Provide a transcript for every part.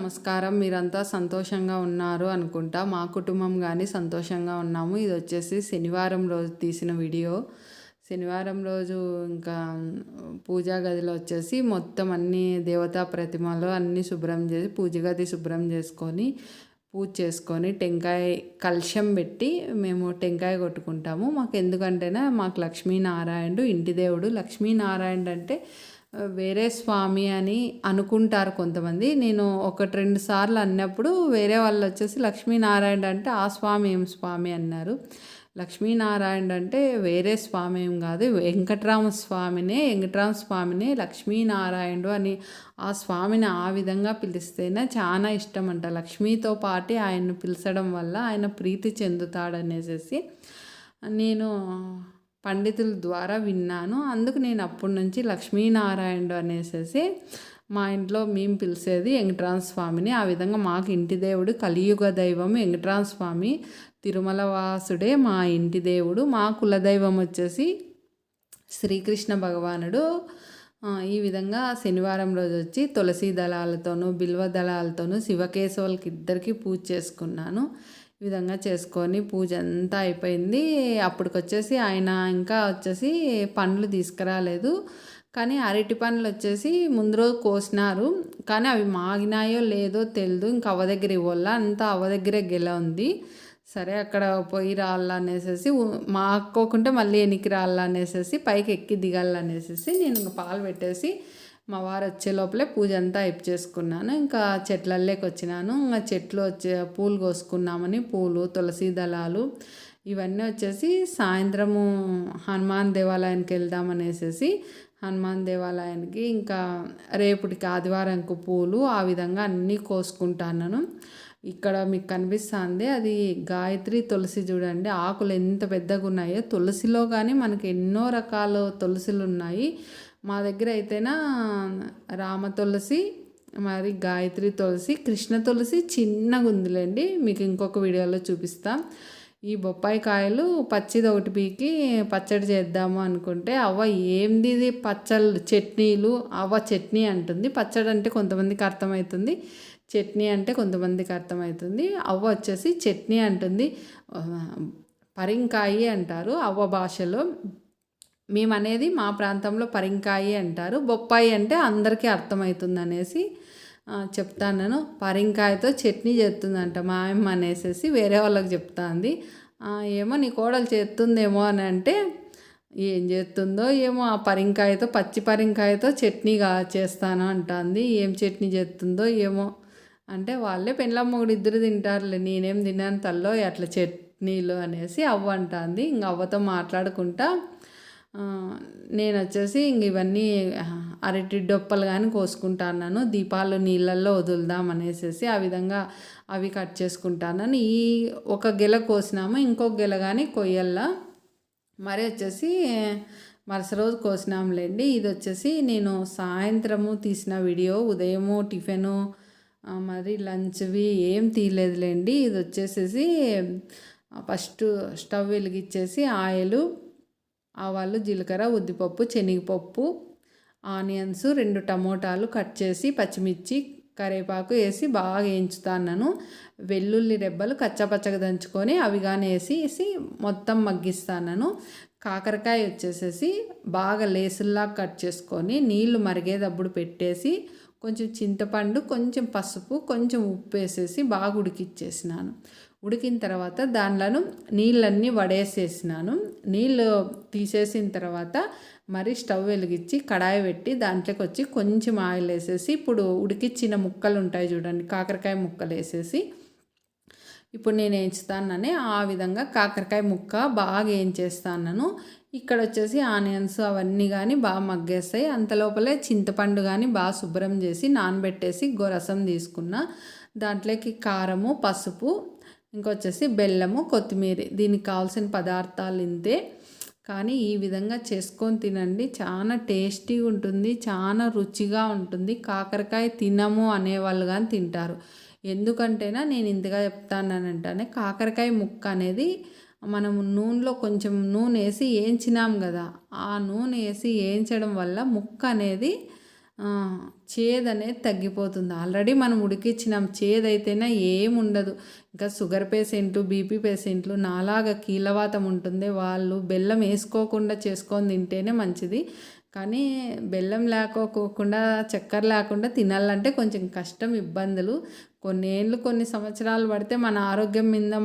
నమస్కారం. మీరంతా సంతోషంగా ఉన్నారు అనుకుంటా. మా కుటుంబం గానీ సంతోషంగా ఉన్నాము. ఇదొచ్చేసి శనివారం రోజు తీసిన వీడియో. శనివారం రోజు ఇంకా పూజా గదిలో వచ్చేసి మొత్తం అన్ని దేవతా ప్రతిమలు అన్నీ శుభ్రం చేసి పూజ గది శుభ్రం చేసుకొని పూజ చేసుకొని టెంకాయ కలశం పెట్టి మేము టెంకాయ కొట్టుకుంటాము. మాకు ఎందుకంటేనే మాకు లక్ష్మీనారాయణుడు ఇంటి దేవుడు. లక్ష్మీనారాయణుడు అంటే వేరే స్వామి అని అనుకుంటారు కొంతమంది. నేను 1-2 సార్లు అన్నప్పుడు వేరే వాళ్ళు వచ్చేసి లక్ష్మీనారాయణ అంటే ఆ స్వామి ఏం స్వామి అన్నారు. లక్ష్మీనారాయణ అంటే వేరే స్వామి ఏం కాదు, వెంకటరామ స్వామినే లక్ష్మీనారాయణుడు అని ఆ స్వామిని ఆ విధంగా పిలిస్తేనే చాలా ఇష్టం అంట. లక్ష్మీతో పాటు ఆయన్ను పిలిచడం వల్ల ఆయన ప్రీతి చెందుతాడనేసి నేను పండితుల ద్వారా విన్నాను. అందుకు నేను అప్పటి నుంచి లక్ష్మీనారాయణుడు అనేసి మా ఇంట్లో మేము పిలిచేది వెంకటరామ స్వామిని. ఆ విధంగా మాకు ఇంటి దేవుడు కలియుగ దైవం వెంకటరామ స్వామి తిరుమల వాసుడే మా ఇంటి దేవుడు. మా కులదైవం వచ్చేసి శ్రీకృష్ణ భగవానుడు. ఈ విధంగా శనివారం రోజు వచ్చి తులసి దళాలతోనూ బిల్వ దళాలతోనూ శివకేశవులకి ఇద్దరికి పూజ చేసుకున్నాను. ఈ విధంగా చేసుకొని పూజ అంతా అయిపోయింది. అప్పటికొచ్చేసి ఆయన ఇంకా వచ్చేసి పండ్లు తీసుకురాలేదు. కానీ అరటి పండ్లు వచ్చేసి ముందు రోజు కోసినారు. కానీ అవి మాగినాయో లేదో తెలియదు. ఇంకా అవ్వ దగ్గర ఇవ్వాల అంతా అవ్వ దగ్గరే గెల ఉంది. సరే అక్కడ పోయి రాళ్ళనేసి మాక్కోకుంటే మళ్ళీ వెనక్కి రాళ్ళనేసి పైకి ఎక్కి దిగాలనేసి నేను ఇంకా పాలు పెట్టేసి మా వారు వచ్చే లోపలే పూజ అంతా అయిపు చేసుకున్నాను. ఇంకా చెట్లల్లోకి వచ్చినాను. ఇంకా చెట్లు పూలు కోసుకున్నామని పూలు తులసి దళాలు ఇవన్నీ వచ్చేసి సాయంత్రము హనుమాన్ దేవాలయానికి వెళ్దామనేసి హనుమాన్ దేవాలయానికి ఇంకా రేపటికి ఆదివారంకు పూలు ఆ విధంగా అన్నీ కోసుకుంటాను. ఇక్కడ మీకు కనిపిస్తుంది అది గాయత్రి తులసి. చూడండి ఆకులు ఎంత పెద్దగా ఉన్నాయో. తులసిలో కానీ మనకి ఎన్నో రకాల తులసిలు ఉన్నాయి. మా దగ్గర అయితేనా రామ తులసి, మరి గాయత్రి తులసి, కృష్ణ తులసి చిన్నగా ఉందిలేండి. మీకు ఇంకొక వీడియోలో చూపిస్తాం. ఈ బొప్పాయి కాయలు పచ్చిది ఒకటి పీకి పచ్చడి చేద్దాము అనుకుంటే అవ్వ ఏంది ఇది పచ్చళ్ళు చట్నీలు అవ్వ చట్నీ అంటుంది. పచ్చడి అంటే కొంతమందికి అర్థమవుతుంది, చట్నీ అంటే కొంతమందికి అర్థమవుతుంది. అవ్వ వచ్చేసి చట్నీ అంటుంది. పరింకాయి అంటారు అవ్వ భాషలో. మేము అనేది మా ప్రాంతంలో పరింకాయి అంటారు. బొప్పాయి అంటే అందరికీ అర్థమవుతుంది అనేసి చెప్తాను. పరింకాయతో చట్నీ చేస్తుందంట మా అమ్మ అనేసి వేరే వాళ్ళకి చెప్తాంది. ఏమో నీ కోడలు చేస్తుందేమో అని అంటే ఏం చేస్తుందో ఏమో ఆ పరింకాయతో పచ్చి పరింకాయతో చట్నీగా చేస్తాను అంటుంది. ఏం చట్నీ చేస్తుందో ఏమో అంటే వాళ్ళే పెళ్ళాం మొగుడు ఇద్దరు తింటారులే, నేనేం తిన్నాను తల్లో అట్లా చట్నీలు అనేసి అవ్వ అంటుంది. ఇంక అవ్వతో మాట్లాడుకుంటా నేను వచ్చేసి ఇంక ఇవన్నీ అరటి డొప్పలు కానీ కోసుకుంటాను. దీపాలు నీళ్ళల్లో వదులుదాం అనేసి ఆ విధంగా అవి కట్ చేసుకుంటాను. ఈ ఒక గెల కోసినాము, ఇంకొక గెల కానీ కొయ్యల్లా మరి వచ్చేసి మరుసటి రోజు కోసినాంలేండి. ఇది వచ్చేసి నేను సాయంత్రము తీసిన వీడియో. ఉదయము టిఫిను మరి లంచ్వి ఏం తీయలేదులేండి. ఇది వచ్చేసేసి ఫస్ట్ స్టవ్ వెలిగించేసి ఆయిలు, ఆవాలు, జీలకర్ర, ఉద్దిపప్పు, శనగపప్పు, ఆనియన్స్, 2 టమోటాలు కట్ చేసి పచ్చిమిర్చి, కరివేపాకు వేసి బాగా వేయించుతాను. వెల్లుల్లి రెబ్బలు కచ్చపచ్చగా దంచుకొని అవి కానీ వేసి మొత్తం మగ్గిస్తాను. కాకరకాయ వచ్చేసేసి బాగా లేసుల్లా కట్ చేసుకొని నీళ్లు మరిగేటప్పుడు పెట్టేసి కొంచెం చింతపండు, కొంచెం పసుపు, కొంచెం ఉప్పు వేసేసి బాగా ఉడికిచ్చేసినాను. ఉడికిన తర్వాత దానిలను నీళ్ళన్నీ వడేసేసినాను. నీళ్ళు తీసేసిన తర్వాత మరి స్టవ్ వెలిగించి కడాయి పెట్టి దాంట్లోకి వచ్చి కొంచెం ఆయిల్ వేసేసి ఇప్పుడు ఉడికిచ్చిన ముక్కలు ఉంటాయి చూడండి, కాకరకాయ ముక్కలు వేసేసి ఇప్పుడు నేను వేయించుతానని ఆ విధంగా కాకరకాయ ముక్క బాగా వేయించేస్తాను. ఇక్కడ వచ్చేసి ఆనియన్స్ అవన్నీ కానీ బాగా మగ్గేస్తాయి. అంతలోపలే చింతపండు కానీ బాగా శుభ్రం చేసి నానబెట్టేసి రసం తీసుకున్న దాంట్లోకి కారము, పసుపు, ఇంకొచ్చేసి బెల్లము, కొత్తిమీర. దీనికి కావాల్సిన పదార్థాలు ఇంతే. కానీ ఈ విధంగా చేసుకొని తినండి, చాలా టేస్టీగా ఉంటుంది, చాలా రుచిగా ఉంటుంది. కాకరకాయ తినము అనేవాళ్ళు కానీ తింటారు. ఎందుకంటేనా నేను ఇంతగా చెప్తానంటే కాకరకాయ ముక్క అనేది మనము నూనెలో కొంచెం నూనె వేసి వేయించినాం కదా, ఆ నూనె వేసి వేయించడం వల్ల ముక్క అనేది చేదనేది తగ్గిపోతుంది. ఆల్రెడీ మనం ఉడికిచ్చినాం, చేదైతేనే ఏముండదు. ఇంకా షుగర్ పేషెంట్లు, బీపీ పేషెంట్లు, నాలాగా కీళ్ళవాతం ఉంటుంది, వాళ్ళు బెల్లం వేసుకోకుండా చేసుకొని తింటేనే మంచిది. కానీ బెల్లం లేకోకుండా, చక్కెర లేకుండా తినాలంటే కొంచెం కష్టం, ఇబ్బందులు. కొన్ని సంవత్సరాలు పడితే మన ఆరోగ్యం మీద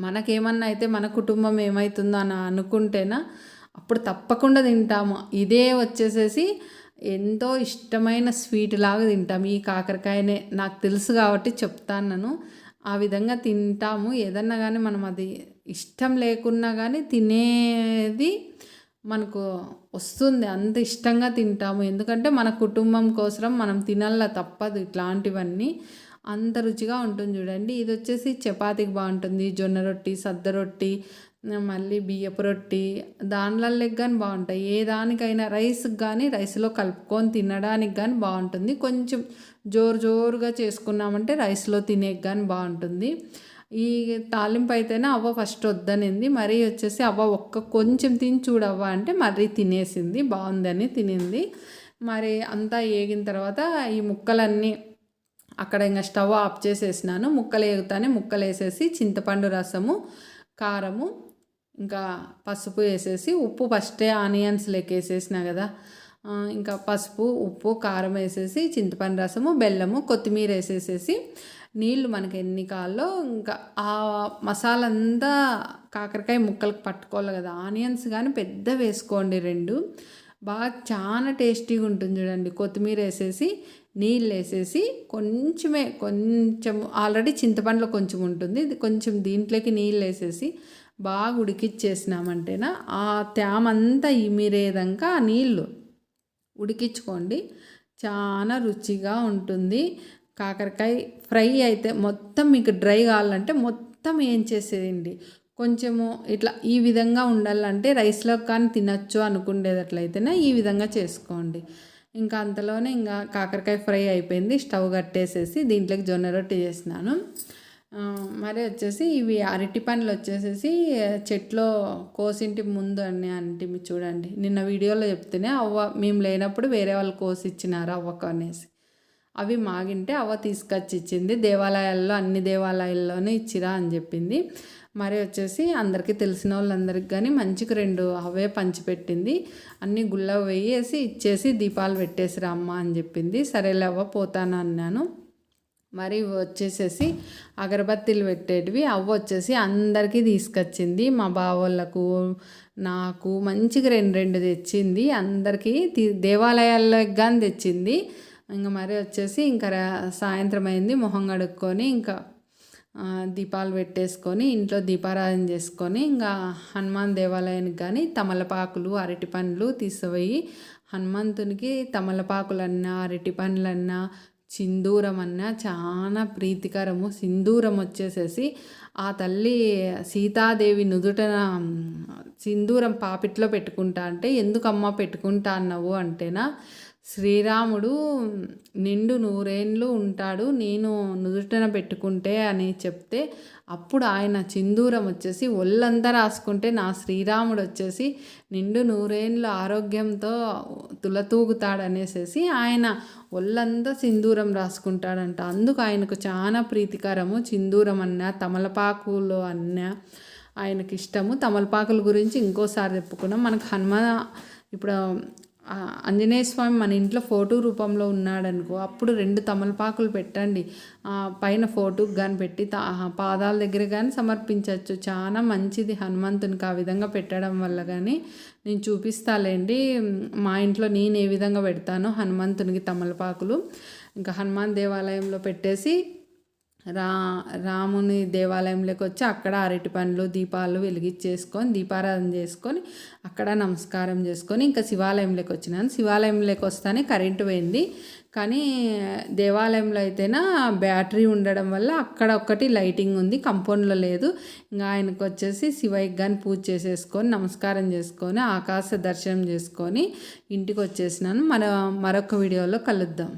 మనకేమన్నా అయితే మన కుటుంబం ఏమవుతుందో అని అనుకుంటేనా అప్పుడు తప్పకుండా తింటాము. ఇదే వచ్చేసేసి ఎంతో ఇష్టమైన స్వీట్ లాగా తింటాము. ఈ కాకరకాయనే నాకు తెలుసు కాబట్టి చెప్తాను. ఆ విధంగా తింటాము. ఏదన్నా కానీ మనం అది ఇష్టం లేకున్నా కానీ తినేది మనకు వస్తుంది, అంత ఇష్టంగా తింటాము. ఎందుకంటే మన కుటుంబం కోసం మనం తినాల, తప్పదు. ఇట్లాంటివన్నీ అంత రుచిగా ఉంటుంది చూడండి. ఇది వచ్చేసి చపాతీకి బాగుంటుంది, జొన్న రొట్టి, సద్ద రొట్టి, మళ్ళీ బియ్యపు రొట్టి, దానిలకి కానీ బాగుంటాయి. ఏ దానికైనా రైస్కి కానీ, రైస్లో కలుపుకొని తినడానికి కానీ బాగుంటుంది. కొంచెం జోరుగా చేసుకున్నామంటే రైస్లో తినేకి కానీ బాగుంటుంది. ఈ తాలింపు అయితేనే అవ్వ ఫస్ట్ వద్దనింది, మరీ వచ్చేసి అవ్వ కొంచెం తిని చూడవ్వ అంటే మరీ తినేసింది, బాగుందని తినింది. మరి అంతా ఏగిన తర్వాత ఈ ముక్కలన్నీ అక్కడ ఇంకా స్టవ్ ఆఫ్ చేసేసినాను. ముక్కలు వేగుతానే ముక్కలు వేసేసి చింతపండు రసము, కారము, ఇంకా పసుపు వేసేసి, ఉప్పు ఫస్టే ఆనియన్స్ వేసేసిన కదా, ఇంకా పసుపు, ఉప్పు, కారం వేసేసి, చింతపండు రసము, బెల్లము, కొత్తిమీర వేసేసేసి, నీళ్ళు మనకి ఎన్ని కావాలో ఇంకా ఆ మసాలా అంతా కాకరకాయ ముక్కలకు పట్టుకోవాలి కదా. ఆనియన్స్ కానీ పెద్ద వేసుకోండి, 2 బాగా చాలా టేస్టీగా ఉంటుంది చూడండి. కొత్తిమీర వేసేసి, నీళ్ళు వేసేసి, కొంచెం ఆల్రెడీ చింతపండులో కొంచెం ఉంటుంది, కొంచెం దీంట్లోకి నీళ్ళు వేసేసి బాగా ఉడికిచ్చేసినామంటేనా ఆ తేమంతా ఇమిరేదాకా ఆ నీళ్ళు ఉడికించుకోండి, చాలా రుచిగా ఉంటుంది. కాకరకాయ ఫ్రై అయితే మొత్తం మీకు డ్రై కావాలంటే మొత్తం ఏం చేసేయండి, కొంచెము ఇట్లా ఈ విధంగా ఉండాలంటే రైస్లో కానీ తినచ్చు అనుకునేటట్లయితేనే ఈ విధంగా చేసుకోండి. ఇంకా అంతలోనే ఇంకా కాకరకాయ ఫ్రై అయిపోయింది. స్టవ్ కట్టేసేసి దీంట్లోకి జొన్న రొట్టి చేసినాను. మరి వచ్చేసి ఇవి అరటి పండ్లు వచ్చేసేసి చెట్లో కోసింటి ముందు అంటే చూడండి, నిన్న వీడియోలో చెప్తేనే అవ్వ మేము లేనప్పుడు వేరే వాళ్ళు కోసి ఇచ్చినారు అవ్వకు అనేసి. అవి మాగింటే అవ్వ తీసుకొచ్చి ఇచ్చింది. దేవాలయాల్లో అన్ని దేవాలయాల్లోనే ఇచ్చిరా అని చెప్పింది. మరి వచ్చేసి అందరికీ తెలిసిన వాళ్ళందరికి కానీ మంచిగా 2 అవే పంచిపెట్టింది. అన్నీ గుళ్ళ వేసి ఇచ్చేసి దీపాలు పెట్టేసిరా అమ్మ అని చెప్పింది. సరేలే అవ్వ పోతాను అన్నాను. మరి వచ్చేసేసి అగరబత్తీలు పెట్టేటివి అవ్వ వచ్చేసి అందరికీ తీసుకొచ్చింది. మా బావోళ్ళకు, నాకు మంచిగా 2 తెచ్చింది. అందరికీ దేవాలయాల్లోకి కానీ తెచ్చింది. ఇంకా మరి వచ్చేసి ఇంకా సాయంత్రం అయింది, మొహం కడుక్కొని ఇంకా దీపాలు పెట్టేసుకొని ఇంట్లో దీపారాధన చేసుకొని ఇంకా హనుమాన్ దేవాలయానికి కానీ తమలపాకులు, అరటి పండ్లు తీసుకుపోయి హనుమంతునికి తమలపాకులన్నా, అరటి పండ్లన్నా, సింధూరం అన్నా చాలా ప్రీతికరము. సింధూరం వచ్చేసేసి ఆ తల్లి సీతాదేవి నుదుటన సింధూరం పాపిట్లో పెట్టుకుంటా అంటే, ఎందుకమ్మా పెట్టుకుంటా అన్నావు అంటేనా, శ్రీరాముడు నిండు 100 ఏళ్ళు ఉంటాడు నేను నుదుటన పెట్టుకుంటే అని చెప్తే, అప్పుడు ఆయన సింధూరం వచ్చేసి ఒళ్ళంతా రాసుకుంటే నా శ్రీరాముడు వచ్చేసి నిండు 100 ఏళ్ళు ఆరోగ్యంతో తులతూగుతాడనేసి ఆయన ఒళ్ళంతా సింధూరం రాసుకుంటాడంట. అందుకు ఆయనకు చాలా ప్రీతికరము సింధూరం అన్నా, తమలపాకులు అన్నా ఆయనకి ఇష్టము. తమలపాకుల గురించి ఇంకోసారి చెప్పుకున్నాం. మనకు ఇప్పుడు ఆంజనేయ స్వామి మన ఇంట్లో ఫోటో రూపంలో ఉన్నాడనుకో, అప్పుడు 2 తమలపాకులు పెట్టండి, పైన ఫోటోకి కానీ పెట్టి పాదాల దగ్గర కానీ సమర్పించవచ్చు. చాలా మంచిది హనుమంతునికి ఆ విధంగా పెట్టడం వల్ల. కానీ నేను చూపిస్తాలేండి మా ఇంట్లో నేను ఏ విధంగా పెడతానో హనుమంతునికి తమలపాకులు. ఇంకా హనుమాన్ దేవాలయంలో పెట్టేసి రాముని దేవాలయంలోకి వచ్చి అక్కడ అరటి పండ్లు, దీపాలు వెలిగించేసుకొని దీపారాధన చేసుకొని అక్కడ నమస్కారం చేసుకొని ఇంకా శివాలయంలోకి వచ్చినాను. శివాలయంలోకి వస్తానే కరెంటు పోయింది. కానీ దేవాలయంలో అయితేనా బ్యాటరీ ఉండడం వల్ల అక్కడ ఒక్కటి లైటింగ్ ఉంది, కంపౌండ్లో లేదు. ఇంకా ఆయనకు వచ్చేసి శివయ్యకి కానీ పూజ చేసేసుకొని నమస్కారం చేసుకొని ఆకాశ దర్శనం చేసుకొని ఇంటికి వచ్చేసినాను. మరొక వీడియోలో కలుద్దాం.